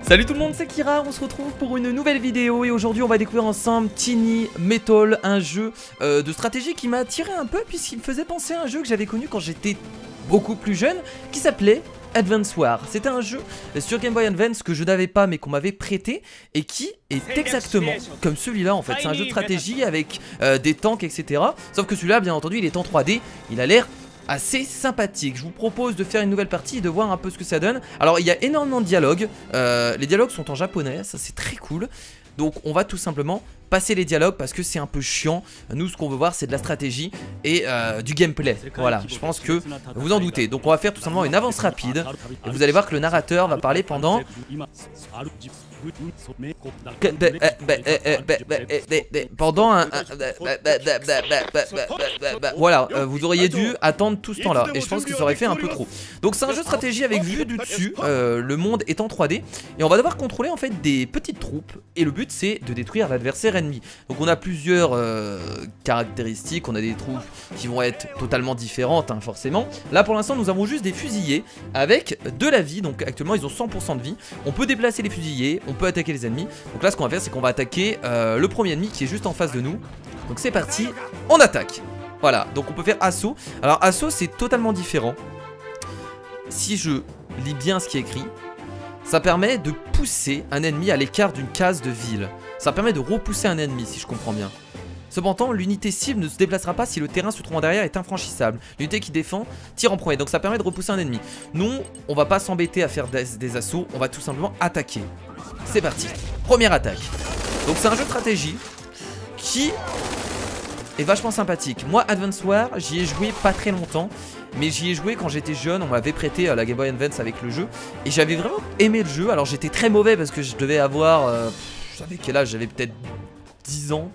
Salut tout le monde, c'est Kira, on se retrouve pour une nouvelle vidéo et aujourd'hui on va découvrir ensemble Tiny Metal, un jeu de stratégie qui m'a attiré un peu puisqu'il me faisait penser à un jeu que j'avais connu quand j'étais beaucoup plus jeune qui s'appelait Advance Wars. C'était un jeu sur Game Boy Advance que je n'avais pas mais qu'on m'avait prêté et qui est exactement comme celui-là en fait. C'est un jeu de stratégie avec des tanks etc. Sauf que celui-là bien entendu il est en 3D, il a l'air assez sympathique. Je vous propose de faire une nouvelle partie et de voir un peu ce que ça donne. Alors il y a énormément de dialogues, les dialogues sont en japonais, ça c'est très cool. Donc on va tout simplement passer les dialogues parce que c'est un peu chiant. Nous ce qu'on veut voir c'est de la stratégie et du gameplay. Voilà, je pense que vous en doutez. Donc on va faire tout simplement une avance rapide et vous allez voir que le narrateur va parler pendant voilà, vous auriez dû attendre tout ce temps là et je pense que ça aurait fait un peu trop. Donc c'est un jeu de stratégie avec vue du dessus, le monde est en 3D et on va devoir contrôler en fait des petites troupes et le but c'est de détruire l'adversaire ennemi. Donc on a plusieurs caractéristiques, on a des troupes qui vont être totalement différentes hein, forcément. Là pour l'instant nous avons juste des fusillés avec de la vie, donc actuellement ils ont 100% de vie. On peut déplacer les fusillés, on peut attaquer les ennemis. Donc là ce qu'on va faire c'est qu'on va attaquer le premier ennemi qui est juste en face de nous. Donc c'est parti, on attaque. Voilà, donc on peut faire assaut. Alors assaut c'est totalement différent. Si je lis bien ce qui est écrit, ça permet de pousser un ennemi à l'écart d'une case de ville. Ça permet de repousser un ennemi si je comprends bien. Cependant, l'unité cible ne se déplacera pas si le terrain se trouvant derrière est infranchissable. L'unité qui défend tire en premier, donc ça permet de repousser un ennemi. Nous, on va pas s'embêter à faire des assauts, on va tout simplement attaquer. C'est parti, première attaque. Donc c'est un jeu de stratégie qui est vachement sympathique. Moi, Advance Wars, j'y ai joué pas très longtemps. Mais j'y ai joué quand j'étais jeune, on m'avait prêté la Game Boy Advance avec le jeu. Et j'avais vraiment aimé le jeu. Alors j'étais très mauvais parce que je devais avoir... j'avais quel âge? J'avais peut-être 10 ans.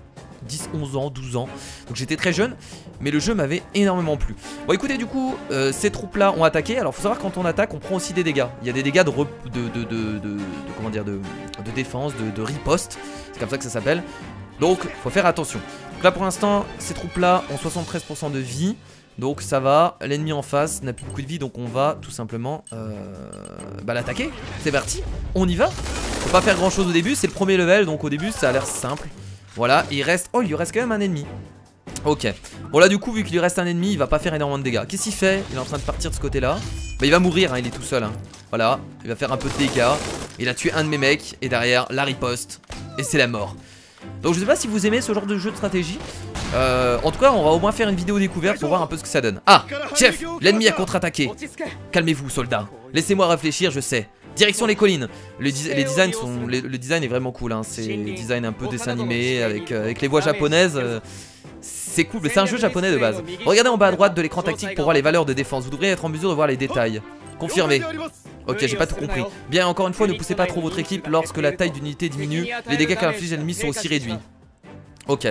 10, 11 ans, 12 ans. Donc j'étais très jeune. Mais le jeu m'avait énormément plu. Bon écoutez du coup, ces troupes là ont attaqué. Alors faut savoir quand on attaque on prend aussi des dégâts. Il y a des dégâts comment dire, de défense, de riposte. C'est comme ça que ça s'appelle. Donc faut faire attention. Donc là pour l'instant ces troupes là ont 73% de vie. Donc ça va, l'ennemi en face n'a plus beaucoup de vie. Donc on va tout simplement l'attaquer. C'est parti, on y va. Faut pas faire grand chose au début, c'est le premier level. Donc au début ça a l'air simple. Voilà, il reste, oh il lui reste quand même un ennemi. Ok, bon là du coup vu qu'il lui reste un ennemi il va pas faire énormément de dégâts. Qu'est-ce qu'il fait? Il est en train de partir de ce côté là. Bah il va mourir hein, il est tout seul hein. Voilà, il va faire un peu de dégâts. Il a tué un de mes mecs et derrière la riposte. Et c'est la mort. Donc je sais pas si vous aimez ce genre de jeu de stratégie. En tout cas on va au moins faire une vidéo découverte pour voir un peu ce que ça donne. Ah, chef, l'ennemi a contre-attaqué. Calmez-vous soldat, laissez-moi réfléchir, je sais. Direction les collines. Les designs sont, le design est vraiment cool hein. C'est le design un peu dessin animé avec les voix japonaises. C'est cool, mais c'est un jeu japonais de base. Regardez en bas à droite de l'écran tactique pour voir les valeurs de défense. Vous devriez être en mesure de voir les détails. Confirmé. Ok, j'ai pas tout compris. Bien, encore une fois, ne poussez pas trop votre équipe. Lorsque la taille d'une unité diminue, les dégâts qu'elle inflige à l'ennemi sont aussi réduits. Ok.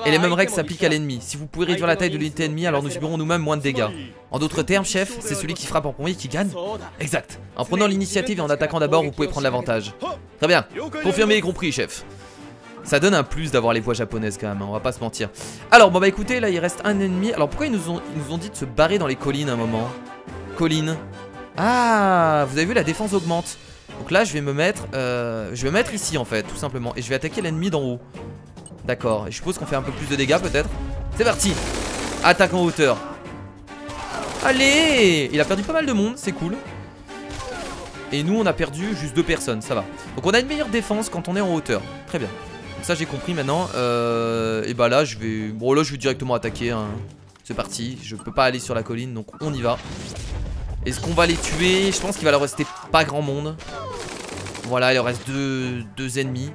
Et les mêmes règles s'appliquent à l'ennemi. Si vous pouvez réduire la taille de l'unité ennemie, alors nous subirons nous-mêmes moins de dégâts. En d'autres termes, chef, c'est celui qui frappe en premier qui gagne. Exact. En prenant l'initiative et en attaquant d'abord, vous pouvez prendre l'avantage. Très bien. Confirmé et compris, chef. Ça donne un plus d'avoir les voix japonaises quand même, hein, on va pas se mentir. Alors, bon bah écoutez, là il reste un ennemi. Alors pourquoi ils nous ont dit de se barrer dans les collines à un moment? Collines. Ah, vous avez vu, la défense augmente. Donc là je vais me mettre ici en fait, tout simplement. Et je vais attaquer l'ennemi d'en haut. D'accord, et je suppose qu'on fait un peu plus de dégâts peut-être. C'est parti. Attaque en hauteur. Allez. Il a perdu pas mal de monde, c'est cool. Et nous on a perdu juste 2 personnes, ça va. Donc on a une meilleure défense quand on est en hauteur. Très bien. Donc ça j'ai compris maintenant. Et bah là je vais... Bon là je vais directement attaquer hein. C'est parti, je peux pas aller sur la colline donc on y va. Est-ce qu'on va les tuer? Je pense qu'il va leur rester pas grand monde. Voilà, il leur reste deux ennemis.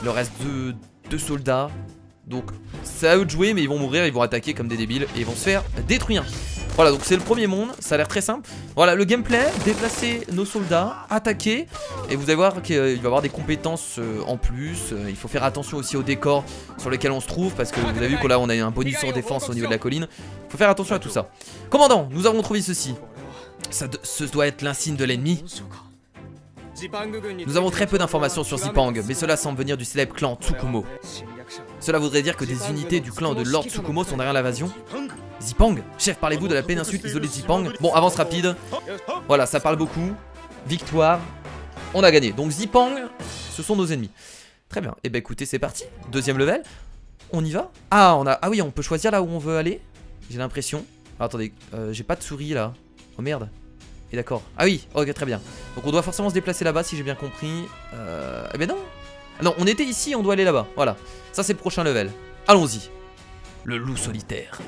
Il leur reste deux soldats. Donc c'est à eux de jouer mais ils vont mourir, ils vont attaquer comme des débiles et ils vont se faire détruire. Voilà, donc c'est le premier monde, ça a l'air très simple. Voilà, le gameplay, déplacer nos soldats, attaquer. Et vous allez voir qu'il va y avoir des compétences en plus. Il faut faire attention aussi aux décors sur lesquels on se trouve. Parce que vous avez vu que là on a un bonus sur défense au niveau de la colline. Il faut faire attention à tout ça. Commandant, nous avons trouvé ceci. Ce doit être l'insigne de l'ennemi. Nous avons très peu d'informations sur Zipang, mais cela semble venir du célèbre clan Tsukumo. Cela voudrait dire que des unités du clan de Lord Tsukumo sont derrière l'invasion. Zipang? Chef, parlez-vous de la péninsule isolée de Zipang? Bon, avance rapide. Voilà, ça parle beaucoup. Victoire. On a gagné. Donc Zipang, ce sont nos ennemis. Très bien. Et bah écoutez, c'est parti. Deuxième level. On y va. Ah, ah oui, on peut choisir là où on veut aller. J'ai l'impression. Attendez, j'ai pas de souris là. Oh merde. Et d'accord. Ah oui, ok, très bien. Donc on doit forcément se déplacer là-bas si j'ai bien compris. Eh ben non. Non, on était ici, on doit aller là-bas. Voilà. Ça c'est le prochain level. Allons-y. Le loup solitaire.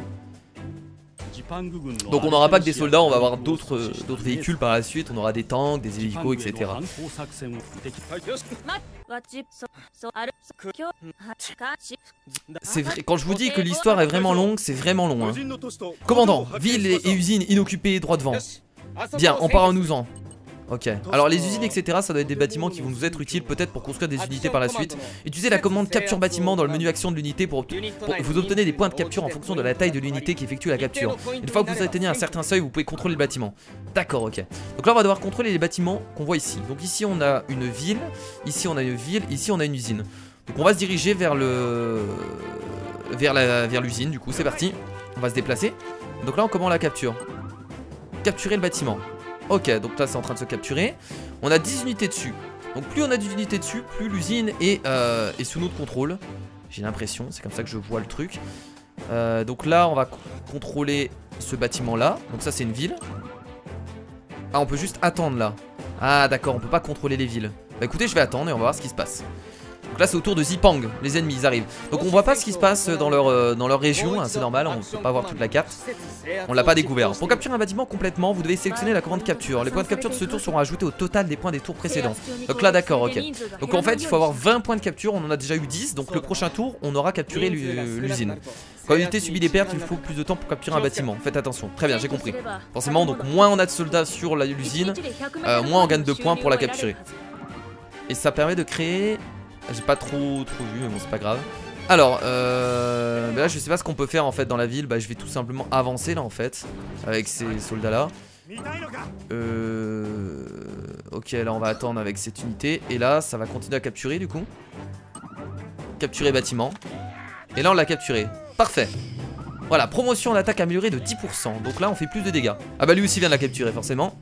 Donc on n'aura pas que des soldats, on va avoir d'autres véhicules par la suite. On aura des tanks, des hélicos, etc. C'est vrai, quand je vous dis que l'histoire est vraiment longue, c'est vraiment long hein. Commandant, ville et usine inoccupées droit devant. Bien, on part en nous en. Ok, alors les usines etc ça doit être des bâtiments qui vont nous être utiles peut-être pour construire des unités par la suite. Utilisez la commande capture bâtiment dans le menu action de l'unité pour vous obtenez des points de capture en fonction de la taille de l'unité qui effectue la capture. Une fois que vous atteignez un certain seuil vous pouvez contrôler le bâtiment. D'accord, ok. Donc là on va devoir contrôler les bâtiments qu'on voit ici. Donc ici on a une ville, ici on a une ville, ici on a une usine. Donc on va se diriger vers l'usine du coup, c'est parti. On va se déplacer. Donc là on commande la capture. Capturer le bâtiment. Ok, donc là c'est en train de se capturer. On a 10 unités dessus. Donc plus on a d'unités dessus, plus l'usine est sous notre contrôle. J'ai l'impression, c'est comme ça que je vois le truc. Donc là on va contrôler ce bâtiment là. Donc ça c'est une ville. Ah on peut juste attendre là. Ah d'accord, on peut pas contrôler les villes. Bah écoutez, je vais attendre et on va voir ce qui se passe. Donc là c'est au tour de Zipang, les ennemis ils arrivent. Donc on voit pas ce qui se passe dans leur région, hein, c'est normal, on peut pas voir toute la carte. On l'a pas découvert. Pour capturer un bâtiment complètement, vous devez sélectionner la commande capture. Les points de capture de ce tour seront ajoutés au total des points des tours précédents. Donc là d'accord, ok. Donc en fait il faut avoir 20 points de capture, on en a déjà eu 10. Donc le prochain tour on aura capturé l'usine. Quand l'unité subit des pertes, il faut plus de temps pour capturer un bâtiment. Faites attention, très bien, j'ai compris. Forcément, donc moins on a de soldats sur l'usine, moins on gagne de points pour la capturer. Et ça permet de créer... J'ai pas trop vu mais bon c'est pas grave. Alors bah là je sais pas ce qu'on peut faire en fait dans la ville. Bah je vais tout simplement avancer là en fait avec ces soldats là. Ok là on va attendre avec cette unité. Et là ça va continuer à capturer du coup. Capturer bâtiment. Et là on l'a capturé. Parfait. Voilà, promotion d'attaque améliorée de 10%. Donc là on fait plus de dégâts. Ah bah lui aussi vient de la capturer forcément.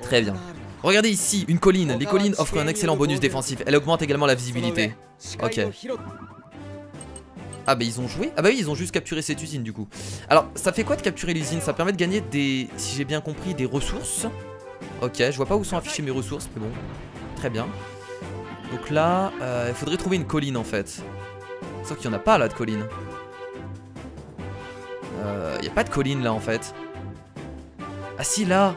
Très bien. Regardez ici, une colline. Les collines offrent un excellent bonus défensif. Elle augmente également la visibilité. Ok. Ah bah ils ont joué. Ah bah oui, ils ont juste capturé cette usine du coup. Alors ça fait quoi de capturer l'usine? Ça permet de gagner des, si j'ai bien compris, des ressources. Ok, je vois pas où sont affichées mes ressources, mais bon. Très bien. Donc là, il faudrait trouver une colline en fait. Sauf qu'il n'y en a pas là de colline. Il n'y a pas de colline là en fait. Ah si, là.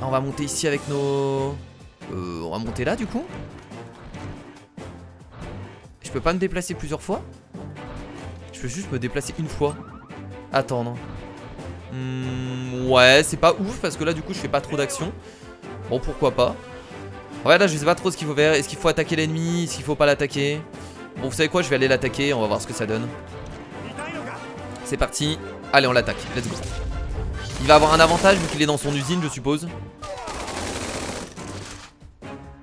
On va monter ici avec nos... on va monter là du coup. Je peux pas me déplacer plusieurs fois? Je peux juste me déplacer une fois. Attendre. Ouais, c'est pas ouf parce que là du coup je fais pas trop d'action. Bon, pourquoi pas. Ouais, là je sais pas trop ce qu'il faut faire. Est-ce qu'il faut attaquer l'ennemi? Est-ce qu'il faut pas l'attaquer? Bon, vous savez quoi, je vais aller l'attaquer. On va voir ce que ça donne. C'est parti. Allez, on l'attaque. Let's go. Il va avoir un avantage vu qu'il est dans son usine, je suppose.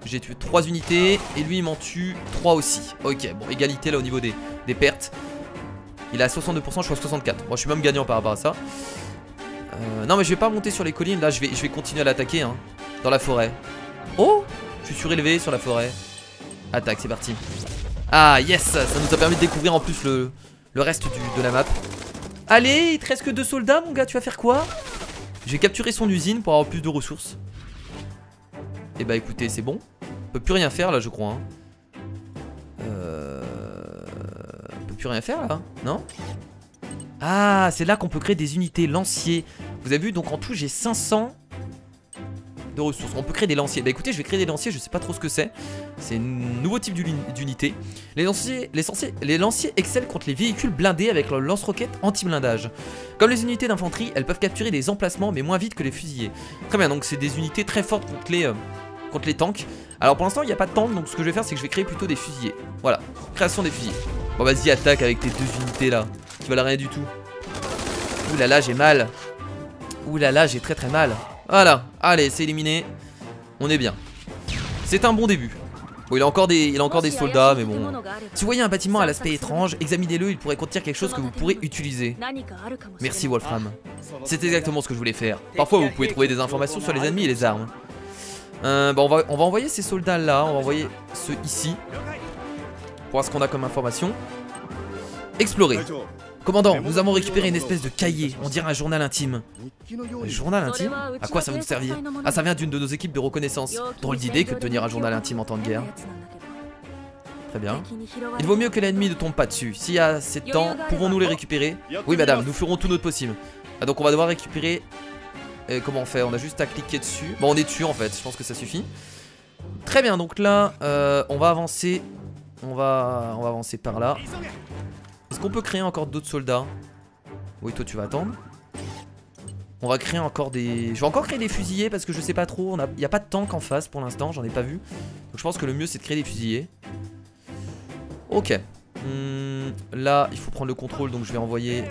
J'ai tué 3 unités et lui il m'en tue 3 aussi. Ok, bon, égalité là au niveau des pertes. Il est à 62%, je suis à 64. Bon, je suis même gagnant par rapport à ça. Non mais je vais pas monter sur les collines. Là je vais continuer à l'attaquer hein, dans la forêt. Oh, je suis surélevé sur la forêt. Attaque, c'est parti. Ah yes, ça nous a permis de découvrir en plus le reste de la map. Allez, il te reste que 2 soldats mon gars, tu vas faire quoi? Je vais capturer son usine pour avoir plus de ressources. Et bah écoutez, c'est bon. On peut plus rien faire là je crois hein. On peut plus rien faire là, non? Ah, c'est là qu'on peut créer des unités lanciers. Vous avez vu, donc en tout j'ai 500 de ressources. On peut créer des lanciers. Bah écoutez, je vais créer des lanciers, je sais pas trop ce que c'est. C'est un nouveau type d'unité. Les lanciers excellent contre les véhicules blindés avec leur lance-roquettes anti-blindage. Comme les unités d'infanterie, elles peuvent capturer des emplacements mais moins vite que les fusiliers. Très bien, donc c'est des unités très fortes contre les tanks. Alors pour l'instant il n'y a pas de tank, donc ce que je vais faire c'est que je vais créer plutôt des fusiliers. Voilà, création des fusiliers. Bon vas-y, attaque avec tes 2 unités là qui valent rien du tout. Ouh là là, j'ai mal. Ouh là là, j'ai très très mal. Voilà, allez, c'est éliminé. On est bien. C'est un bon début. Bon, il a encore des soldats, mais bon. Si vous voyez un bâtiment à l'aspect étrange, examinez-le, il pourrait contenir quelque chose que vous pourrez utiliser. Merci Wolfram. C'est exactement ce que je voulais faire. Parfois vous pouvez trouver des informations sur les ennemis et les armes. Bon, on va envoyer ces soldats là. On va envoyer ceux ici. Pour voir ce qu'on a comme information. Explorer. Commandant, nous avons récupéré une espèce de cahier. On dirait un journal intime. Un journal intime? À quoi ça va nous servir? Ah, ça vient d'une de nos équipes de reconnaissance. Drôle d'idée que de tenir un journal intime en temps de guerre. Très bien. Il vaut mieux que l'ennemi ne tombe pas dessus. S'il y a assez de temps, pouvons-nous les récupérer? Oui, madame, nous ferons tout notre possible. Ah, donc on va devoir récupérer... comment on fait? On a juste à cliquer dessus. Bon, on est dessus en fait, je pense que ça suffit. Très bien, donc là, on va avancer. On va avancer par là. Est-ce qu'on peut créer encore d'autres soldats? Oui, toi tu vas attendre. On va créer encore des... Je vais encore créer des fusiliers parce que je sais pas trop. Il n'y a pas de tank en face pour l'instant, j'en ai pas vu. Donc je pense que le mieux c'est de créer des fusiliers. Ok. Là, il faut prendre le contrôle, donc je vais envoyer...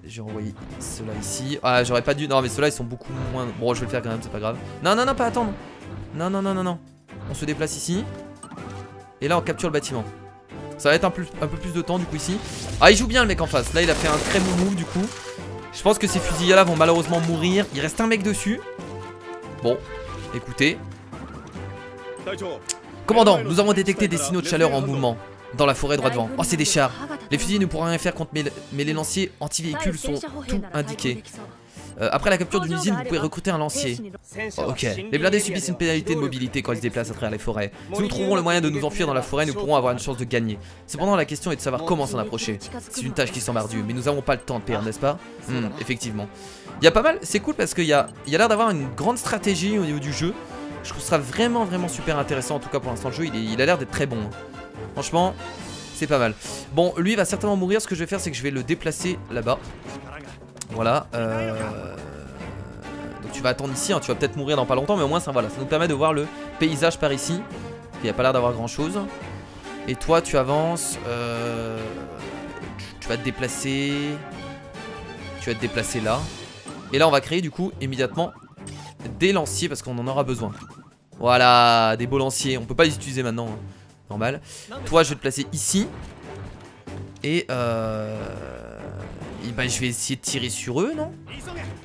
J'ai envoyé ceux-là ici. Ah, j'aurais pas dû... Non, mais ceux-là ils sont beaucoup moins... Bon, je vais le faire quand même, c'est pas grave. Non, non, non, pas attendre. Non, non, non, non, non. On se déplace ici. Et là, on capture le bâtiment. Ça va être un peu plus de temps du coup ici. Ah, il joue bien le mec en face. Là, il a fait un très bon move du coup. Je pense que ces fusiliers là vont malheureusement mourir. Il reste un mec dessus. Bon, écoutez. Commandant, nous avons détecté des signaux de chaleur en mouvement dans la forêt droit devant. Oh, c'est des chars. Les fusils ne pourront rien faire contre mais les lanciers anti-véhicules sont tout indiqués. Après la capture d'une usine, vous pouvez recruter un lancier. Oh, ok. Les blindés subissent une pénalité de mobilité quand ils se déplacent à travers les forêts. Si nous trouvons le moyen de nous enfuir dans la forêt, nous pourrons avoir une chance de gagner. Cependant, la question est de savoir comment s'en approcher. C'est une tâche qui semble ardue, mais nous n'avons pas le temps de perdre, n'est-ce pas? Effectivement. Il y a pas mal, c'est cool parce qu'il y a l'air d'avoir une grande stratégie au niveau du jeu. Je trouve ça vraiment super intéressant. En tout cas pour l'instant le jeu il a l'air d'être très bon. Franchement c'est pas mal. Bon, lui il va certainement mourir. Ce que je vais faire c'est que je vais le déplacer là-bas. Voilà. Donc tu vas attendre ici, hein. Tu vas peut-être mourir dans pas longtemps, mais au moins ça, voilà, ça nous permet de voir le paysage par ici. Il n'y a pas l'air d'avoir grand chose. Et toi tu avances. Tu vas te déplacer. Tu vas te déplacer là. Et là on va créer du coup immédiatement des lanciers parce qu'on en aura besoin. Voilà, des beaux lanciers. On peut pas les utiliser maintenant, hein. Normal. Toi je vais te placer ici. Et bah, je vais essayer de tirer sur eux, non?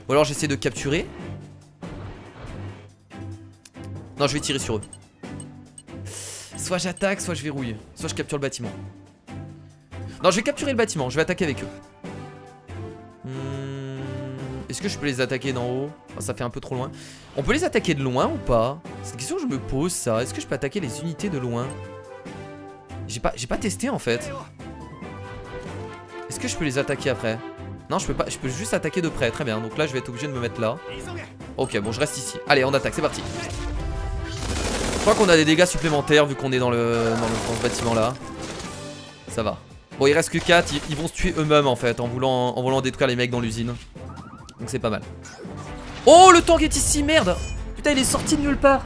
Ou alors j'essaie de capturer. Non, je vais tirer sur eux. Soit j'attaque, soit je verrouille. Soit je capture le bâtiment. Non, je vais capturer le bâtiment, je vais attaquer avec eux. Est-ce que je peux les attaquer d'en haut? Oh, ça fait un peu trop loin. On peut les attaquer de loin ou pas? C'est une question que je me pose, ça. Est-ce que je peux attaquer les unités de loin? J'ai pas testé en fait. Est-ce que je peux les attaquer après? Non, je peux pas, je peux juste attaquer de près. Très bien, donc là je vais être obligé de me mettre là. Ok, bon, je reste ici. Allez, on attaque, c'est parti. Je crois qu'on a des dégâts supplémentaires vu qu'on est dans ce bâtiment là. Ça va. Bon, il reste que 4, ils vont se tuer eux-mêmes en fait en voulant détruire les mecs dans l'usine. Donc c'est pas mal. Oh, le tank est ici, merde. Putain, il est sorti de nulle part.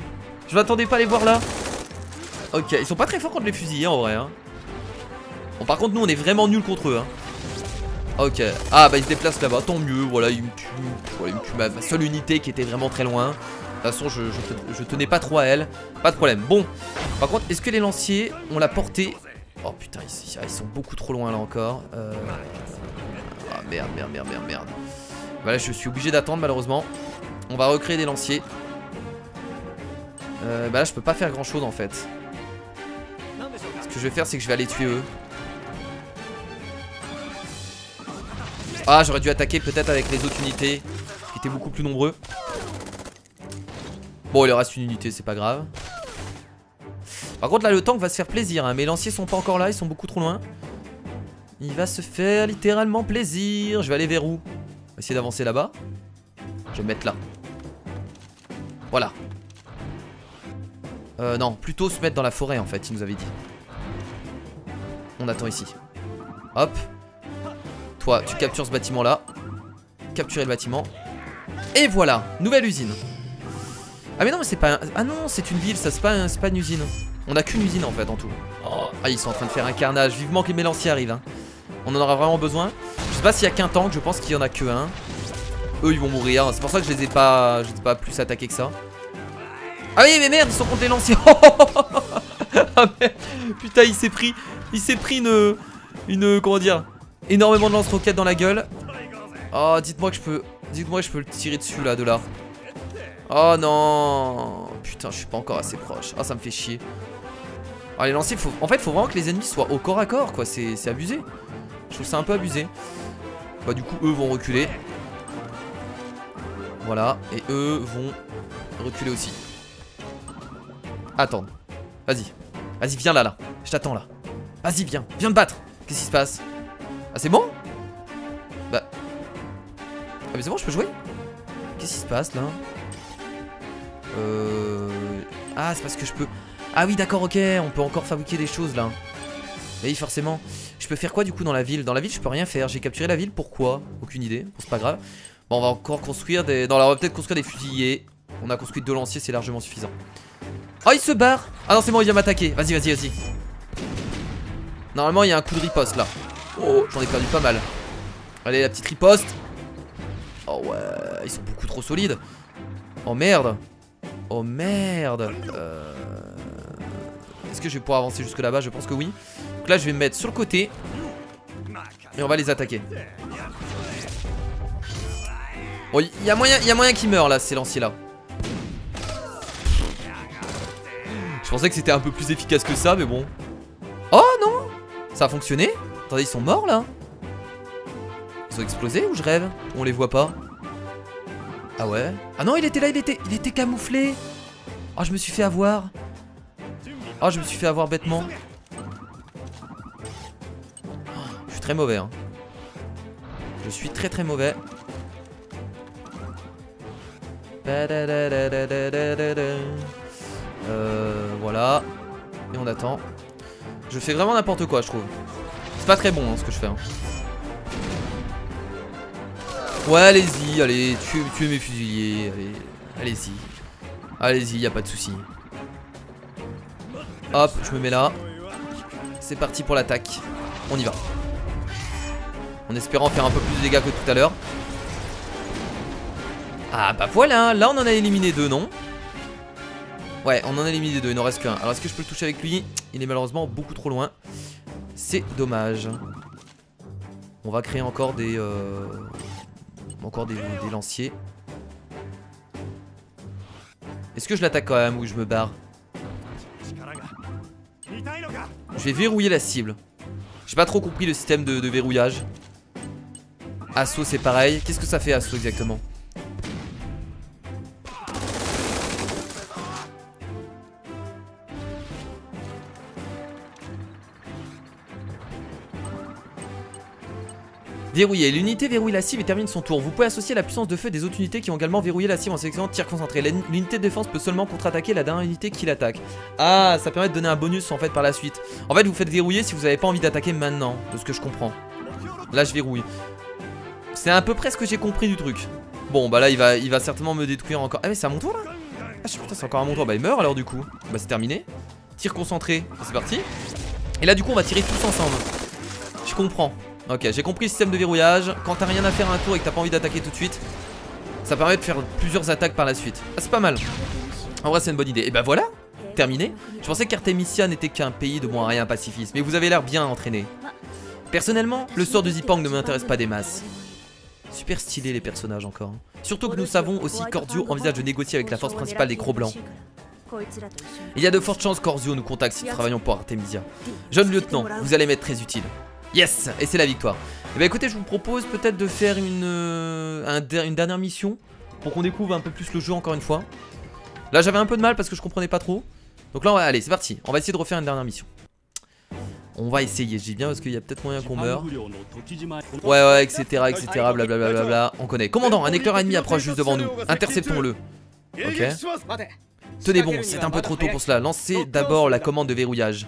Je m'attendais pas à les voir là. Ok, ils sont pas très forts contre les fusils en vrai, hein. Bon, par contre nous on est vraiment nuls contre eux, hein. Ok, ah bah ils se déplacent là-bas, tant mieux. Voilà, ils me tuent. Voilà, ils me tuent ma seule unité qui était vraiment très loin. De toute façon je tenais pas trop à elle. Pas de problème. Bon, par contre est-ce que les lanciers ont la portée? Oh putain, ils sont beaucoup trop loin là encore. Ah merde. Voilà, je suis obligé d'attendre malheureusement. On va recréer des lanciers. Bah là je peux pas faire grand chose en fait. Ce que je vais faire c'est que je vais aller tuer eux. Ah, j'aurais dû attaquer peut-être avec les autres unités qui étaient beaucoup plus nombreux. Bon, il leur reste une unité, c'est pas grave. Par contre là le tank va se faire plaisir, hein. Mes lanciers sont pas encore là, ils sont beaucoup trop loin. Il va se faire littéralement plaisir. Je vais aller vers où? On va essayer d'avancer là-bas. Je vais me mettre là. Voilà. Non, plutôt se mettre dans la forêt en fait, il nous avait dit. On attend ici. Hop. Toi, tu captures ce bâtiment là. Capturer le bâtiment. Et voilà, nouvelle usine. Ah mais non, mais c'est pas un... Ah non, c'est une ville, ça c'est pas une usine. On a qu'une usine en fait en tout. Oh. Ah, ils sont en train de faire un carnage. Vivement que les mélanciers arrivent, hein. On en aura vraiment besoin. Je sais pas s'il y a qu'un tank, je pense qu'il y en a que un. Eux ils vont mourir, c'est pour ça que je les ai pas plus attaqués que ça. Ah oui mais merde, ils sont contre les lanciers. Ah merde. Putain, il s'est pris une comment dire, énormément de lance-roquettes dans la gueule. Oh, dites-moi que je peux le tirer dessus là, de là. Oh non. Putain, je suis pas encore assez proche. Ah, ça me fait chier. Ah, les lanciers, en fait, faut vraiment que les ennemis soient au corps à corps, quoi. C'est abusé. Je trouve ça un peu abusé. Bah, du coup, eux vont reculer. Voilà. Et eux vont reculer aussi. Attends. Vas-y. Vas-y, viens là. Je t'attends là. Vas-y, viens. Viens te battre. Qu'est-ce qui se passe? Ah, c'est bon? Bah. Ah, mais c'est bon, je peux jouer? Qu'est-ce qui se passe là? Ah, c'est parce que je peux... Ah oui, d'accord, ok. On peut encore fabriquer des choses là. Oui, forcément. Je peux faire quoi du coup dans la ville? Dans la ville, je peux rien faire. J'ai capturé la ville, pourquoi? Aucune idée. Bon, c'est pas grave. Bon, on va encore construire des... Non, là, on va peut-être construire des fusillés. On a construit 2 lanciers, c'est largement suffisant. Oh, il se barre. Ah non, c'est bon, il vient m'attaquer. Vas-y, vas-y, vas-y. Normalement, il y a un coup de riposte là. Oh, j'en ai perdu pas mal. Allez, la petite riposte. Oh ouais, ils sont beaucoup trop solides. Oh merde. Oh merde. Est-ce que je vais pouvoir avancer jusque là-bas? Je pense que oui. Donc là, je vais me mettre sur le côté. Et on va les attaquer. Oh, il y a moyen qu'ils meurent là, ces lanciers là. Je pensais que c'était un peu plus efficace que ça, mais bon. Oh non! Ça a fonctionné? Attendez, ils sont morts là? Ils sont explosés ou je rêve? On les voit pas. Ah ouais? Ah non, il était là, il était camouflé. Oh, je me suis fait avoir. Oh, je me suis fait avoir bêtement. Oh, je suis très mauvais, hein. Je suis très très mauvais. Voilà. Et on attend. Je fais vraiment n'importe quoi, je trouve. C'est pas très bon hein, ce que je fais. Hein. Ouais, allez-y, allez, tuez mes fusiliers. Allez-y. Allez-y, y a pas de souci. Hop, je me mets là. C'est parti pour l'attaque. On y va. En espérant faire un peu plus de dégâts que tout à l'heure. Ah bah voilà, là on en a éliminé 2, non? Ouais, on en a éliminé 2, il n'en reste qu'un. Alors est-ce que je peux le toucher avec lui? Il est malheureusement beaucoup trop loin. C'est dommage. On va créer encore des... des lanciers. Est-ce que je l'attaque quand même ou je me barre? Je vais verrouiller la cible. J'ai pas trop compris le système de verrouillage. Assaut c'est pareil. Qu'est-ce que ça fait assaut exactement? Verrouiller. L'unité verrouille la cible et termine son tour. Vous pouvez associer la puissance de feu des autres unités qui ont également verrouillé la cible en sélectionnant tir concentré. L'unité de défense peut seulement contre-attaquer la dernière unité qui l'attaque. Ah, ça permet de donner un bonus en fait par la suite. En fait, vous faites verrouiller si vous n'avez pas envie d'attaquer maintenant, de ce que je comprends. Là, je verrouille. C'est à peu près ce que j'ai compris du truc. Bon, bah là, il va certainement me détruire encore. Ah, mais c'est à mon tour là? Ah, putain, c'est encore à mon tour. Bah, il meurt alors du coup. Bah, c'est terminé. Tir concentré. C'est parti. Et là, du coup, on va tirer tous ensemble. Je comprends. Ok, j'ai compris le système de verrouillage. Quand t'as rien à faire un tour et que t'as pas envie d'attaquer tout de suite, ça permet de faire plusieurs attaques par la suite. Ah, c'est pas mal. En vrai, c'est une bonne idée. Et bah voilà, terminé. Je pensais qu'Artemisia n'était qu'un pays de moins rien pacifiste, mais vous avez l'air bien entraîné. Personnellement, le sort de Zipang ne m'intéresse pas des masses. Super stylé les personnages encore. Surtout que nous savons aussi qu'Orzio envisage de négocier avec la force principale des Cro-Blancs. Il y a de fortes chances qu'Orzio nous contacte si nous travaillons pour Artemisia. Jeune lieutenant, vous allez m'être très utile. Yes, et c'est la victoire. Et bah écoutez, je vous propose peut-être de faire une dernière mission pour qu'on découvre un peu plus le jeu encore une fois. Là j'avais un peu de mal parce que je comprenais pas trop. Donc là allez, c'est parti, on va essayer de refaire une dernière mission. On va essayer, je dis bien parce qu'il y a peut-être moyen qu'on meure. Ouais, etc, blablabla, on connaît. Commandant, un éclair ennemi approche juste devant nous. Interceptons-le. Ok. Tenez bon, c'est un peu trop tôt pour cela. Lancez d'abord la commande de verrouillage.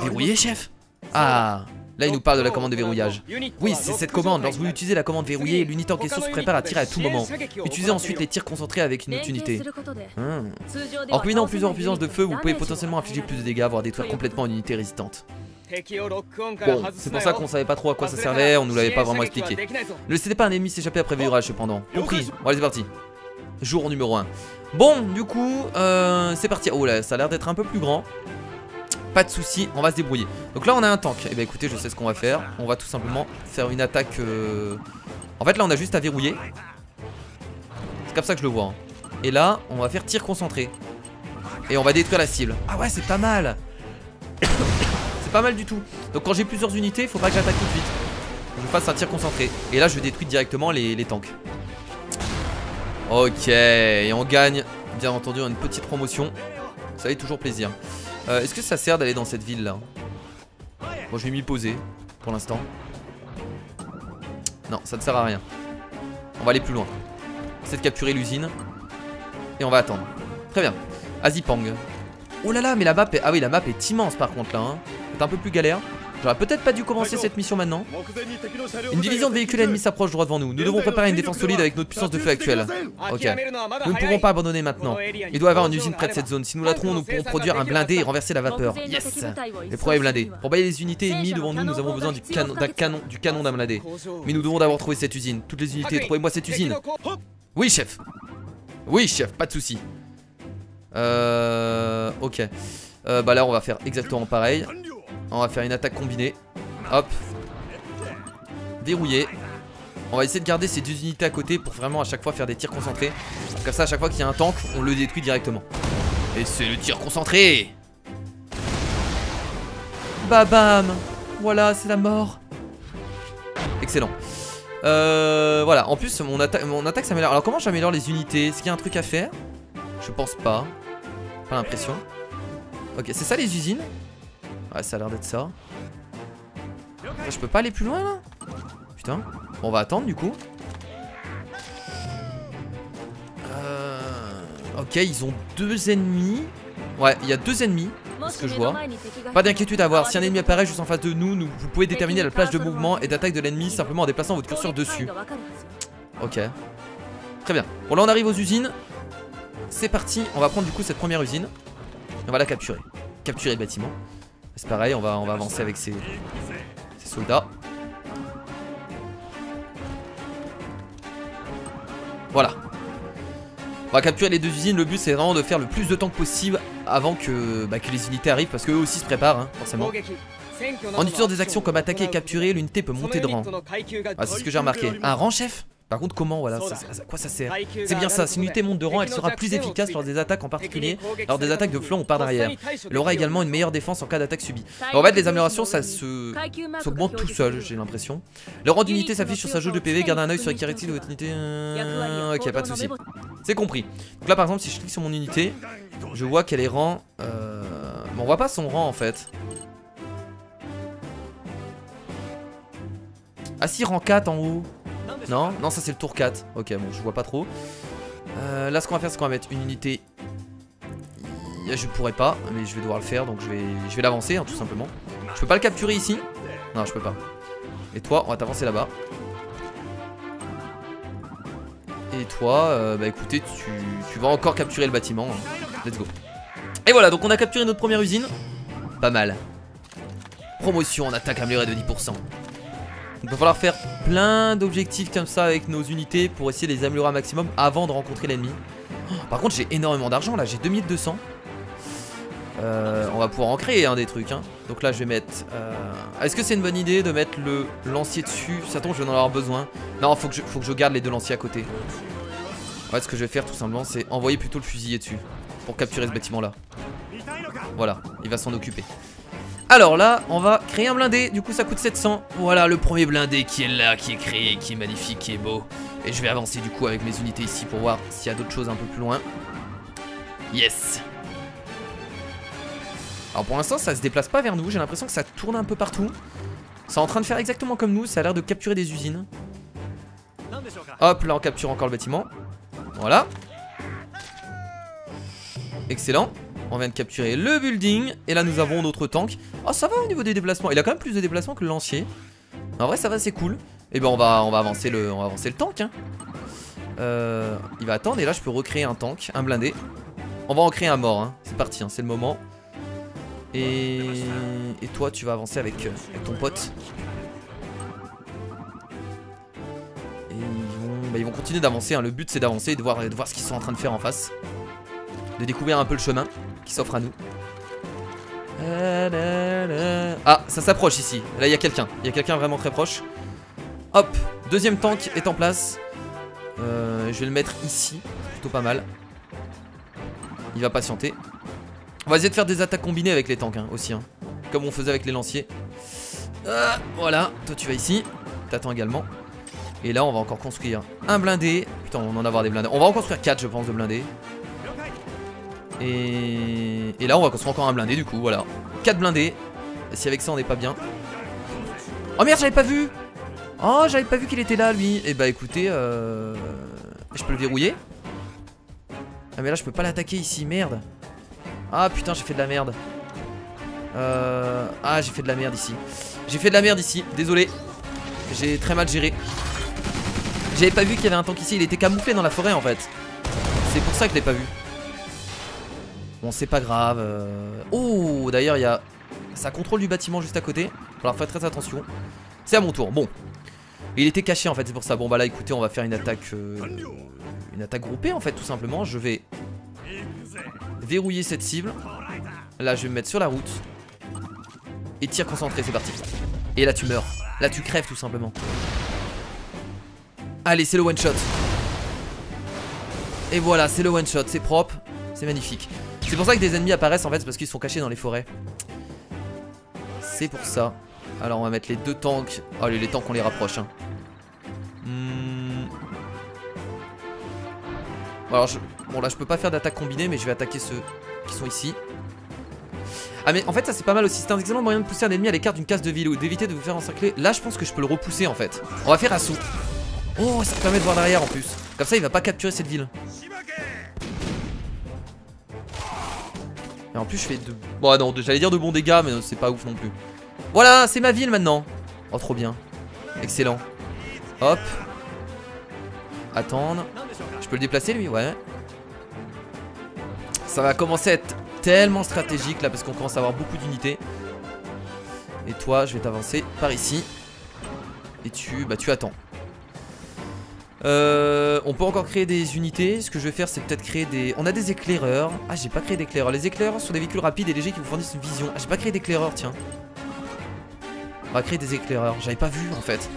Verrouiller, chef? Ah, là il nous parle de la commande de verrouillage. Oui, c'est cette commande. Lorsque vous utilisez la commande verrouillée, l'unité en question se prépare à tirer à tout moment. Utilisez ensuite les tirs concentrés avec une autre unité. En combinant plusieurs puissances de feu, vous pouvez potentiellement infliger plus de dégâts, voire détruire complètement une unité résistante. Bon, c'est pour ça qu'on savait pas trop à quoi ça servait, on nous l'avait pas vraiment expliqué. Ne laissez pas un ennemi s'échapper après verrouillage cependant. Compris. Bon allez c'est parti. Jour numéro 1. Bon, du coup, c'est parti. Oh là, ça a l'air d'être un peu plus grand. Pas de soucis, on va se débrouiller. Donc là on a un tank. Et bah écoutez, je sais ce qu'on va faire. On va tout simplement faire une attaque. En fait là on a juste à verrouiller. C'est comme ça que je le vois. Hein. Et là, on va faire tir concentré. Et on va détruire la cible. Ah ouais, c'est pas mal. C'est pas mal du tout. Donc quand j'ai plusieurs unités, il faut pas que j'attaque tout de suite. Je fasse un tir concentré. Et là, je détruis directement les tanks. Ok, et on gagne, bien entendu, une petite promotion. Ça fait toujours plaisir. Est-ce que ça sert d'aller dans cette ville là? Bon, je vais m'y poser pour l'instant. Non, ça ne sert à rien. On va aller plus loin. C'est de capturer l'usine. Et on va attendre. Très bien. Azipang. Oh là là, mais la map est... Ah oui, la map est immense par contre là. Hein. C'est un peu plus galère. J'aurais peut-être pas dû commencer cette mission maintenant. Une division de véhicules ennemis s'approche droit devant nous. Nous devons préparer une défense solide avec notre puissance de feu actuelle. Ok. Nous ne pourrons pas abandonner maintenant. Il doit y avoir une usine près de cette zone. Si nous la trouvons, nous pourrons produire un blindé et renverser la vapeur. Yes. Les premiers blindés. Pour bailler les unités ennemies devant nous, nous avons besoin du canon d'un blindé. Mais nous devons d'abord trouver cette usine. Toutes les unités, trouvez-moi cette usine. Oui, chef. Oui, chef, pas de soucis. Ok. Bah là, on va faire exactement pareil. On va faire une attaque combinée. Hop. Verrouillé. On va essayer de garder ces deux unités à côté pour vraiment à chaque fois faire des tirs concentrés. Comme ça, à chaque fois qu'il y a un tank, on le détruit directement. Et c'est le tir concentré. Babam. Voilà, c'est la mort. Excellent. Voilà, en plus mon attaque s'améliore. Alors comment j'améliore les unités? Est-ce qu'il y a un truc à faire? Je pense pas. Pas l'impression. Ok, c'est ça les usines? Ouais, ça a l'air d'être ça. Je peux pas aller plus loin là? Putain. Bon, on va attendre du coup. Ok, ils ont 2 ennemis. Ouais, il y a 2 ennemis. Ce que je vois. Pas d'inquiétude à avoir. Si un ennemi apparaît juste en face de nous, vous pouvez déterminer la plage de mouvement et d'attaque de l'ennemi simplement en déplaçant votre curseur dessus. Ok. Très bien. Bon, là on arrive aux usines. C'est parti. On va prendre du coup cette première usine. Et on va la capturer. Capturer le bâtiment. C'est pareil, on va avancer avec ces soldats. Voilà. On va capturer les 2 usines. Le but c'est vraiment de faire le plus de temps que possible avant que les unités arrivent, parce qu'eux aussi se préparent hein, forcément. En utilisant des actions comme attaquer et capturer, l'unité peut monter de rang. Ah, c'est ce que j'ai remarqué. Un rang chef? Par contre comment, voilà, à quoi ça sert? C'est bien ça, si l'unité monte de rang, elle sera plus efficace lors des attaques, en particulier lors des attaques de flanc ou par derrière. Elle aura également une meilleure défense en cas d'attaque subie. Alors, en fait les améliorations ça s'augmente tout seul, j'ai l'impression. Le rang d'unité s'affiche sur sa jauge de PV, garde un œil sur les caractéristiques de votre unité. Ok, pas de soucis. C'est compris. Donc là par exemple si je clique sur mon unité, je vois qu'elle est rang... Mais on voit pas son rang en fait. Ah si, rang 4 en haut. Non, non, ça c'est le tour 4. Ok, bon, je vois pas trop. Là, ce qu'on va faire, c'est qu'on va mettre une unité. Je pourrais pas, mais je vais devoir le faire, donc je vais l'avancer, hein, tout simplement. Je peux pas le capturer ici. Non, je peux pas. Et toi, on va t'avancer là-bas. Et toi, bah écoutez, tu vas encore capturer le bâtiment. Let's go. Et voilà, donc on a capturé notre première usine. Pas mal. Promotion en attaque améliorée de 10%. Il va falloir faire plein d'objectifs comme ça avec nos unités pour essayer de les améliorer un maximum avant de rencontrer l'ennemi. Par contre j'ai énormément d'argent là, j'ai 2200. On va pouvoir en créer des trucs hein. Donc là je vais mettre... Est-ce que c'est une bonne idée de mettre le lancier dessus? Ça tombe, je vais en avoir besoin. Non, faut que je garde les 2 lanciers à côté. Ouais, ce que je vais faire tout simplement c'est envoyer plutôt le fusilier dessus pour capturer ce bâtiment là. Voilà, il va s'en occuper. Alors là, on va créer un blindé, du coup ça coûte 700. Voilà le premier blindé qui est là, qui est créé, qui est magnifique, qui est beau. Et je vais avancer du coup avec mes unités ici pour voir s'il y a d'autres choses un peu plus loin. Yes. Alors pour l'instant ça se déplace pas vers nous, j'ai l'impression que ça tourne un peu partout. C'est en train de faire exactement comme nous, ça a l'air de capturer des usines. Hop, là on capture encore le bâtiment. Voilà. Excellent. On vient de capturer le building. Et là nous avons notre tank. Oh ça va au niveau des déplacements. Il a quand même plus de déplacements que le lancier. En vrai ça va, c'est cool. Et ben on va avancer le tank hein. Il va attendre et là je peux recréer un tank, un blindé. On va en créer un mort hein. C'est parti hein, c'est le moment. Et toi tu vas avancer avec ton pote. Et ils vont continuer d'avancer hein. Le but c'est d'avancer et de voir ce qu'ils sont en train de faire en face. De découvrir un peu le chemin qui s'offre à nous. Ah, ça s'approche ici. Là, il y a quelqu'un. Il y a quelqu'un vraiment très proche. Hop, deuxième tank est en place. Je vais le mettre ici. Plutôt pas mal. Il va patienter. On va essayer de faire des attaques combinées avec les tanks hein, aussi hein. Comme on faisait avec les lanciers. Voilà, toi tu vas ici. T'attends également. Et là on va encore construire un blindé. Putain on va en avoir des blindés. On va en construire 4 je pense de blindés. Et là on va construire encore un blindé du coup voilà. 4 blindés. Et si avec ça on n'est pas bien. Oh merde j'avais pas vu. Oh j'avais pas vu qu'il était là lui. Et bah écoutez je peux le verrouiller. Ah mais là je peux pas l'attaquer ici merde. Ah putain j'ai fait de la merde. Ah j'ai fait de la merde ici. J'ai fait de la merde ici, désolé. J'ai très mal géré. J'avais pas vu qu'il y avait un tank ici. Il était camouflé dans la forêt en fait. C'est pour ça que je l'ai pas vu. Bon c'est pas grave. Oh d'ailleurs il y a... Ça contrôle du bâtiment juste à côté. Il va falloir faire très attention. C'est à mon tour, bon. Il était caché en fait c'est pour ça. Bon bah là écoutez on va faire une attaque groupée en fait tout simplement. Je vais verrouiller cette cible. Là je vais me mettre sur la route. Et tir concentré c'est parti. Et là tu meurs. Là tu crèves tout simplement. Allez c'est le one shot. Et voilà c'est le one shot. C'est propre. C'est magnifique. C'est pour ça que des ennemis apparaissent en fait. C'est parce qu'ils sont cachés dans les forêts. C'est pour ça. Alors on va mettre les deux tanks. Oh les tanks on les rapproche hein. Alors bon là je peux pas faire d'attaque combinée. Mais je vais attaquer ceux qui sont ici. Ah mais en fait ça c'est pas mal aussi. C'est un excellent moyen de pousser un ennemi à l'écart d'une case de ville ou d'éviter de vous faire encercler. Là je pense que je peux le repousser en fait. On va faire assaut. Oh ça me permet de voir derrière en plus. Comme ça il va pas capturer cette ville. Et en plus je fais de... Bon non j'allais dire de bons dégâts mais c'est pas ouf non plus. Voilà c'est ma ville maintenant. Oh trop bien. Excellent. Hop. Attendre. Je peux le déplacer lui ouais. Ça va commencer à être tellement stratégique là parce qu'on commence à avoir beaucoup d'unités. Et toi je vais t'avancer par ici. Et tu attends. On peut encore créer des unités. Ce que je vais faire c'est peut-être créer des... On a des éclaireurs. Ah j'ai pas créé d'éclaireurs. Les éclaireurs sont des véhicules rapides et légers qui vous fournissent une vision. Ah j'ai pas créé d'éclaireurs tiens. On va créer des éclaireurs. J'avais pas vu en fait.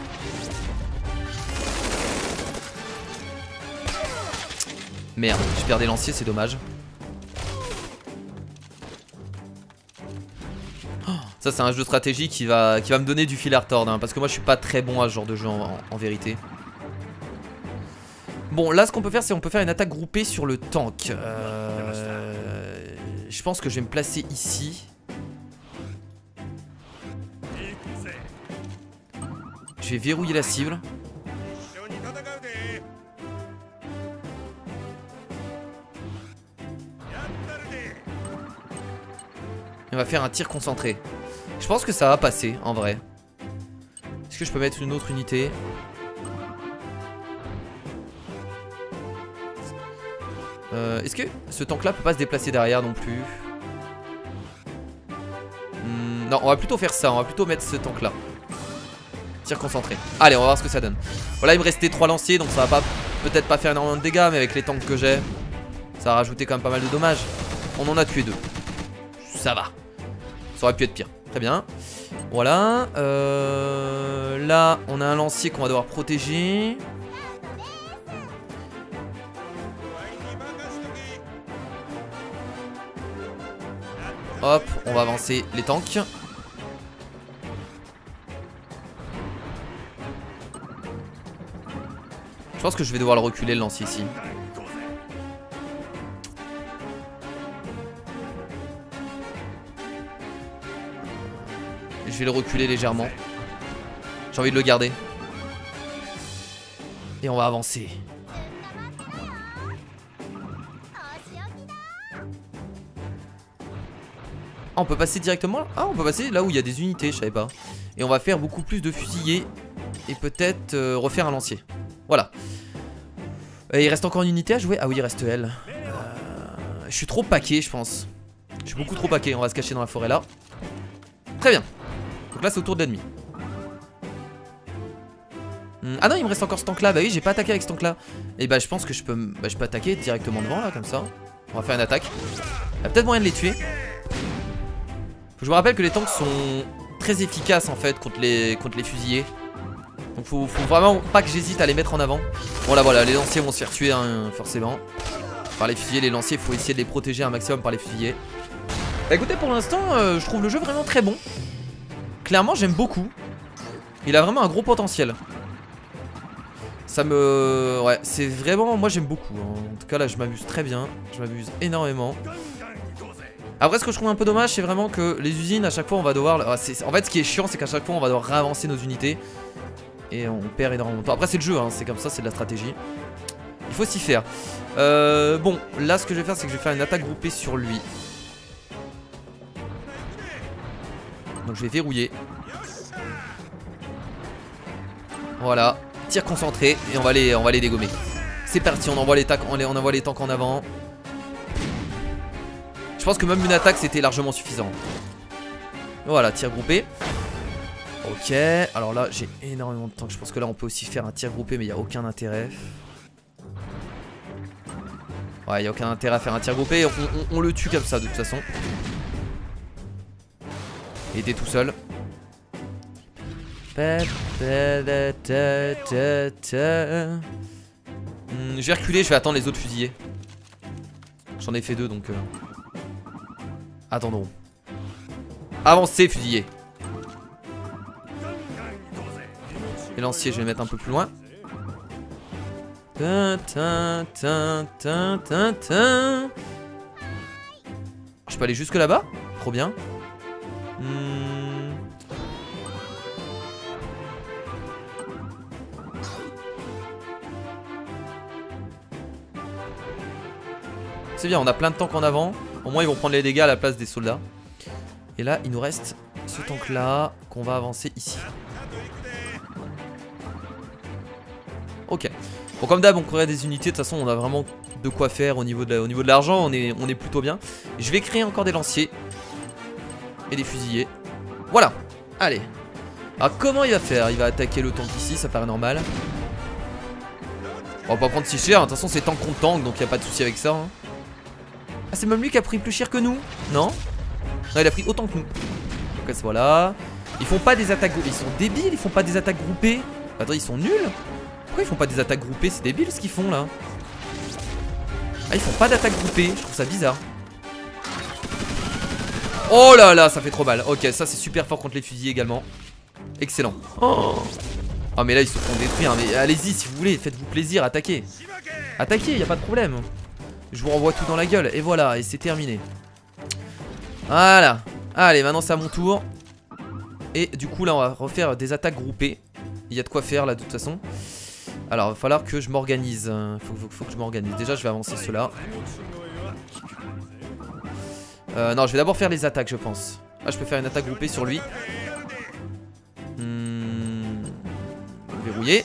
Merde je perds des lanciers c'est dommage. Ça c'est un jeu de stratégie qui va me donner du fil à retordre hein, parce que moi je suis pas très bon à ce genre de jeu en vérité. Bon là ce qu'on peut faire c'est on peut faire une attaque groupée sur le tank. Je pense que je vais me placer ici. Je vais verrouiller la cible. Et on va faire un tir concentré. Je pense que ça va passer en vrai. Est-ce que je peux mettre une autre unité? Est-ce que ce tank là peut pas se déplacer derrière non plus? Non on va plutôt faire ça. On va plutôt mettre ce tank là. Tir concentré. Allez on va voir ce que ça donne. Voilà il me restait 3 lanciers. Donc ça va pas peut-être pas faire énormément de dégâts. Mais avec les tanks que j'ai ça a rajouté quand même pas mal de dommages. On en a tué 2. Ça va. Ça aurait pu être pire. Très bien. Voilà. Là, on a un lancier qu'on va devoir protéger. Hop, on va avancer les tanks. Je pense que je vais devoir le reculer le lancier ici. Je vais le reculer légèrement. J'ai envie de le garder. Et on va avancer. Ah on peut passer directement là? Ah on peut passer là où il y a des unités, je savais pas. Et on va faire beaucoup plus de fusillés. Et peut-être refaire un lancier. Voilà. Et il reste encore une unité à jouer. Ah oui il reste elle. Je suis trop paqué je pense. Je suis beaucoup trop paqué. On va se cacher dans la forêt là. Très bien. Donc là c'est au tour de l'ennemi. Ah non il me reste encore ce tank là. Bah oui j'ai pas attaqué avec ce tank là. Et bah je pense que je peux attaquer directement devant là comme ça. On va faire une attaque. Il y a peut-être moyen de les tuer. Je vous rappelle que les tanks sont très efficaces en fait contre les fusillés. Donc faut vraiment pas que j'hésite à les mettre en avant. Bon là voilà les lanciers vont se faire tuer hein, forcément. par les fusiliers, les lanciers, il faut essayer de les protéger un maximum par les fusiliers. Bah écoutez, pour l'instant, je trouve le jeu vraiment très bon. Clairement, j'aime beaucoup. Il a vraiment un gros potentiel. Ça me... Ouais, c'est vraiment... Moi, j'aime beaucoup. En tout cas, là, je m'amuse très bien. Je m'amuse énormément. Après, ce que je trouve un peu dommage, c'est vraiment que les usines, à chaque fois, on va devoir... En fait, ce qui est chiant, c'est qu'à chaque fois, on va devoir réavancer nos unités. Et on perd énormément de temps. Après, c'est le jeu, hein. C'est comme ça, c'est de la stratégie. Il faut s'y faire. Bon, là, ce que je vais faire, c'est que je vais faire une attaque groupée sur lui. Donc je vais verrouiller. Voilà, tir concentré et on va les dégommer. C'est parti, on envoie les tanks, on envoie les tanks en avant. Je pense que même une attaque c'était largement suffisant. Voilà, tir groupé. Ok, alors là j'ai énormément de tanks. Je pense que là on peut aussi faire un tir groupé mais il n'y a aucun intérêt. Ouais, il n'y a aucun intérêt à faire un tir groupé. On le tue comme ça de toute façon. Il était tout seul. Je vais reculer, je vais attendre les autres fusillés. J'en ai fait 2 donc attendons. Avancez fusillés. Les lanciers je vais les mettre un peu plus loin. Je peux aller jusque là-bas? Trop bien. C'est bien, on a plein de tanks en avant. Au moins ils vont prendre les dégâts à la place des soldats. Et là il nous reste ce tank là qu'on va avancer ici. Ok. Bon, comme d'hab on courait des unités. De toute façon on a vraiment de quoi faire au niveau de l'argent. On est plutôt bien. Je vais créer encore des lanciers et des fusillés. Voilà. Allez. Alors comment il va faire? Il va attaquer le tank ici, ça paraît normal. On va pas prendre si cher. De toute façon c'est tank contre tank, donc il n'y a pas de souci avec ça, hein. Ah, c'est même lui qui a pris plus cher que nous? Non? Non, il a pris autant que nous. Donc voilà. Ils font pas des attaques... Ils sont débiles, ils font pas des attaques groupées. Attends, ils sont nuls. Pourquoi ils font pas des attaques groupées? C'est débile ce qu'ils font là. Ah, ils font pas d'attaques groupées. Je trouve ça bizarre. Oh là là, ça fait trop mal. Ok, ça c'est super fort contre les fusils également. Excellent. Oh mais là ils se font détruire. Mais allez-y si vous voulez, faites-vous plaisir, attaquez. Attaquez, y a pas de problème. Je vous renvoie tout dans la gueule. Et voilà, et c'est terminé. Voilà. Allez, maintenant c'est à mon tour. Et du coup là on va refaire des attaques groupées. Il y a de quoi faire là de toute façon. Alors il va falloir que je m'organise. Faut que je m'organise. Déjà je vais avancer ceux-là. Non, je vais d'abord faire les attaques je pense. Ah, je peux faire une attaque groupée sur lui. Verrouiller.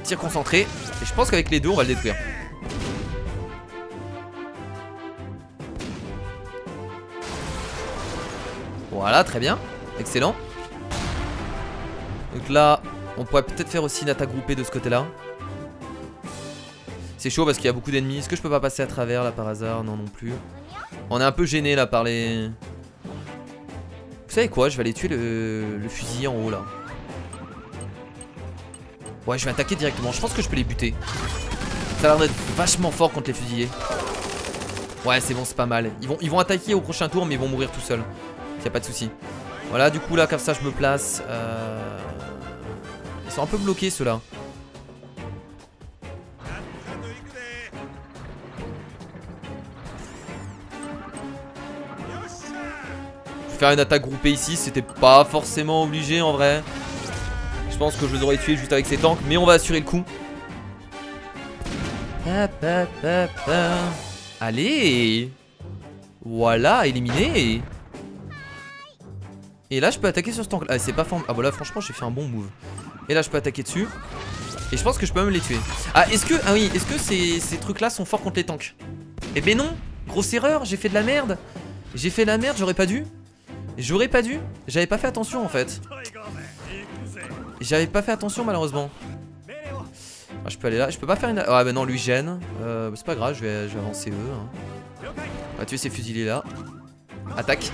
Tir concentré. Et je pense qu'avec les deux on va le détruire. Voilà, très bien. Excellent. Donc là on pourrait peut-être faire aussi une attaque groupée de ce côté là. C'est chaud parce qu'il y a beaucoup d'ennemis. Est-ce que je peux pas passer à travers là par hasard? Non non plus. On est un peu gêné là par les... Vous savez quoi? Je vais aller tuer le fusilier en haut là. Ouais, je vais attaquer directement. Je pense que je peux les buter. Ça a l'air d'être vachement fort contre les fusiliers. Ouais, c'est bon, c'est pas mal. Ils vont attaquer au prochain tour, mais ils vont mourir tout seuls. Y a pas de souci. Voilà, du coup là, comme ça, je me place. Ils sont un peu bloqués ceux-là. Je vais faire une attaque groupée ici. C'était pas forcément obligé en vrai. Je pense que je les aurais tués juste avec ces tanks, mais on va assurer le coup. Allez. Voilà, éliminé. Et là je peux attaquer sur ce tank. Ah c'est pas ah bon là franchement j'ai fait un bon move. Et là je peux attaquer dessus. Et je pense que je peux même les tuer. Ah est-ce que... Ah oui, est-ce que ces trucs là sont forts contre les tanks? Eh ben non. Grosse erreur, j'ai fait de la merde. J'ai fait de la merde, j'aurais pas dû. J'aurais pas dû. J'avais pas fait attention en fait. J'avais pas fait attention malheureusement. Ah, je peux aller là, je peux pas faire une... Ah bah non lui gêne. C'est pas grave, je vais avancer eux hein. On va tuer ces fusiliers là. Attaque.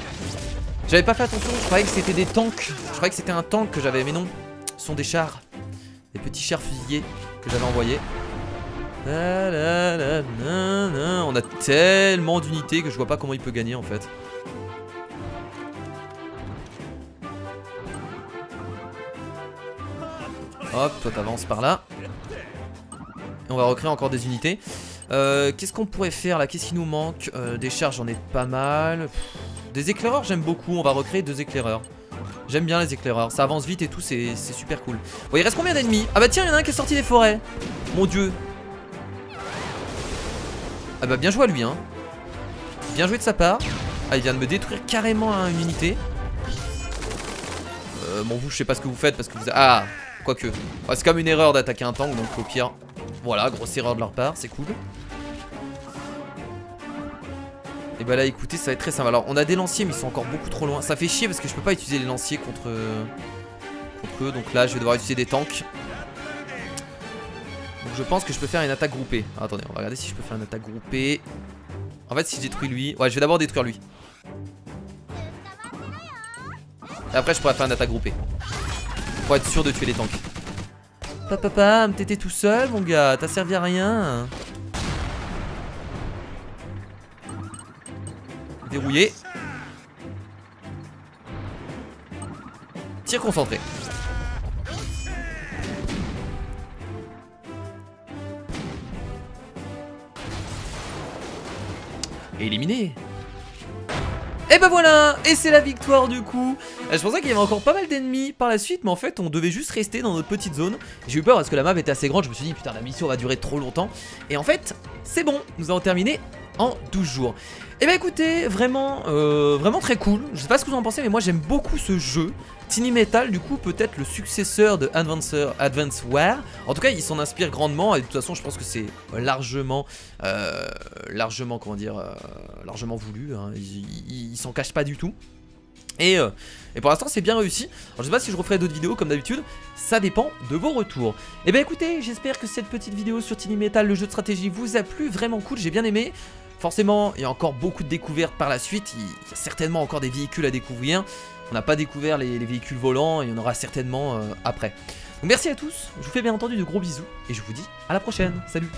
J'avais pas fait attention, je croyais que c'était des tanks. Je croyais que c'était un tank que j'avais, mais non. Ce sont des chars. Des petits chars fusiliers que j'avais envoyés. On a tellement d'unités que je vois pas comment il peut gagner en fait. Hop, toi t'avances par là. Et on va recréer encore des unités. Qu'est-ce qu'on pourrait faire là? Qu'est-ce qui nous manque? Des charges, j'en ai pas mal. Des éclaireurs, j'aime beaucoup. On va recréer 2 éclaireurs. J'aime bien les éclaireurs. Ça avance vite et tout, c'est super cool. Bon, il reste combien d'ennemis? Ah bah tiens, il y en a un qui est sorti des forêts. Mon dieu. Ah bah bien joué à lui, hein. Bien joué de sa part. Ah, il vient de me détruire carrément une unité. Bon, vous, je sais pas ce que vous faites parce que vous... Ah, quoique. Ouais, c'est comme une erreur d'attaquer un tank, donc au pire... Voilà, grosse erreur de leur part, c'est cool. Et bah là, écoutez, ça va être très simple. Alors, on a des lanciers, mais ils sont encore beaucoup trop loin. Ça fait chier parce que je peux pas utiliser les lanciers contre eux. Donc là, je vais devoir utiliser des tanks. Donc je pense que je peux faire une attaque groupée. Alors, attendez, on va regarder si je peux faire une attaque groupée. En fait, si je détruis lui... Ouais, je vais d'abord détruire lui. Et après, je pourrais faire une attaque groupée. Pour être sûr de tuer les tanks. Papa, t'étais tout seul, mon gars. T'as servi à rien. Dérouillé. Tir concentré. Et éliminé. Et bah voilà, et c'est la victoire du coup. Je pensais qu'il y avait encore pas mal d'ennemis par la suite, mais en fait on devait juste rester dans notre petite zone. J'ai eu peur parce que la map était assez grande, je me suis dit putain la mission va durer trop longtemps. Et en fait c'est bon, nous avons terminé en 12 jours. Et bah écoutez, vraiment très cool. Je sais pas ce que vous en pensez, mais moi j'aime beaucoup ce jeu. Tiny Metal, du coup, peut-être le successeur de Advanceware. En tout cas, il s'en inspire grandement. Et de toute façon, je pense que c'est largement voulu. Hein. Il s'en cache pas du tout. Et pour l'instant, c'est bien réussi. Alors, je sais pas si je referai d'autres vidéos comme d'habitude. Ça dépend de vos retours. Et bah écoutez, j'espère que cette petite vidéo sur Tiny Metal, le jeu de stratégie, vous a plu. Vraiment cool, j'ai bien aimé. Forcément, il y a encore beaucoup de découvertes par la suite. Il y a certainement encore des véhicules à découvrir. On n'a pas découvert les véhicules volants et il y en aura certainement après. Donc merci à tous, je vous fais bien entendu de gros bisous et je vous dis à la prochaine. Salut!